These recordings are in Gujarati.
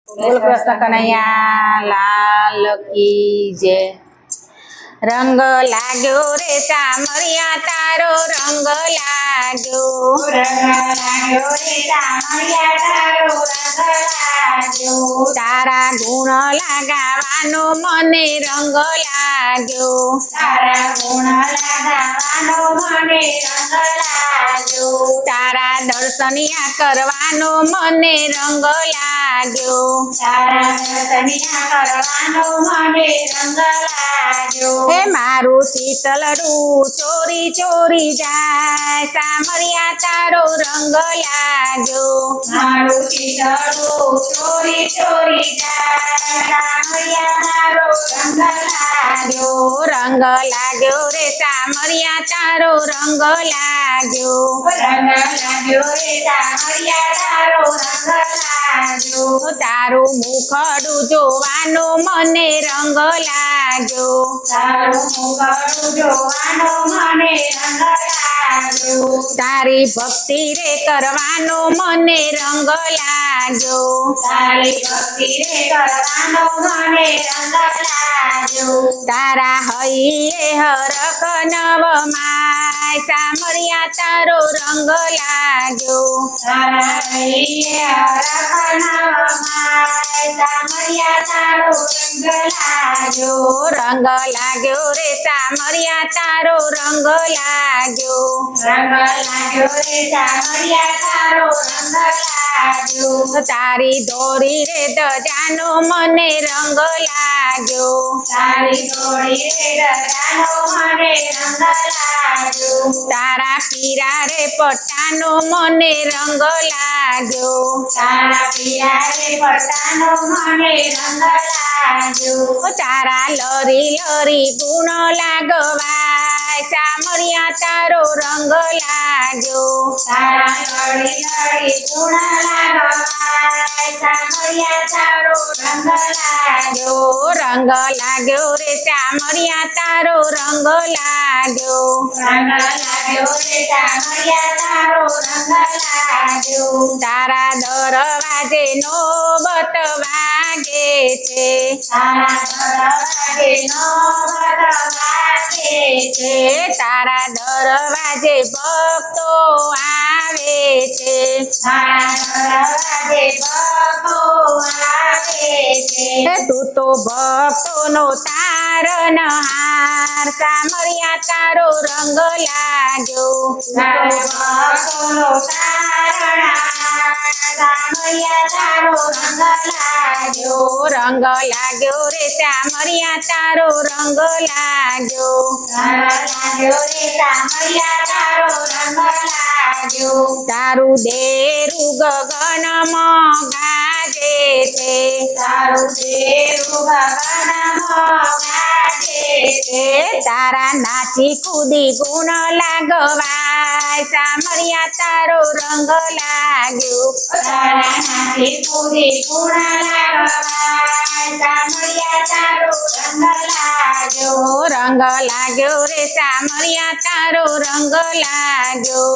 બોલ કૃષ્ણ કનૈયા લાલ કી જય। રંગ લાગ્યો રે સામરિયા તારો રંગ લાગ્યો, તારા ગુણ લગાવવાનો મને રંગ લાગ્યો, તારા દર્શનિયા કરવાનો મને રંગ લાગ્યો, હે મારું શીતળડું ચોરી ચોરી જાય સામરિયા તારો રંગ લાગ્યો, રંગ લાગ્યો રે સામરિયા તારો રંગ લાગ્યો, તારું મુખડું જોવાનું મને રંગ લાગ્યો, તારી ભક્તિ રે કરવાનો મને રંગ લાગ્યો, તારા હૈયે હરખ નવ માય સામરિયા તારો રંગ લાગ્યો, રંગ લાગ્યો રે સામરિયા તારો રંગ લાગ્યો, તારી દોરી રે દજાનો મને રંગ લાગ્યો, તારા પીરા રે પટ્ટાનો મને રંગ લાગ્યો, તારા લરી લરી ગુણ લાગવાય સામરિયા તારો રંગ લાગ્યો, રંગ લાગ્યો રે સામરિયા તારો રંગ લાગ્યો, તારા દરવાજે નો બત વાગે છે, તારા દરવાજે ભક્તો આવે છે, તું તો ભક્તોનો તારનહાર સામરિયા તારો રંગ લાગ્યો, રંગ લાગ્યો રે સામરિયા તારો રંગ લાગ્યો, તારું દેરું ગગનમાં ગાજે છે, તારા નાચી કૂદી ગુણ લાગવાય સામરિયા તારો રંગ લાગ્યો, રંગ લાગ્યો રે સામરિયા તારો રંગ લાગ્યો,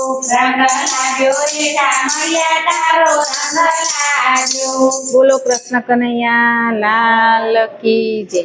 બોલો કૃષ્ણ કનૈયા લાલ કી જય।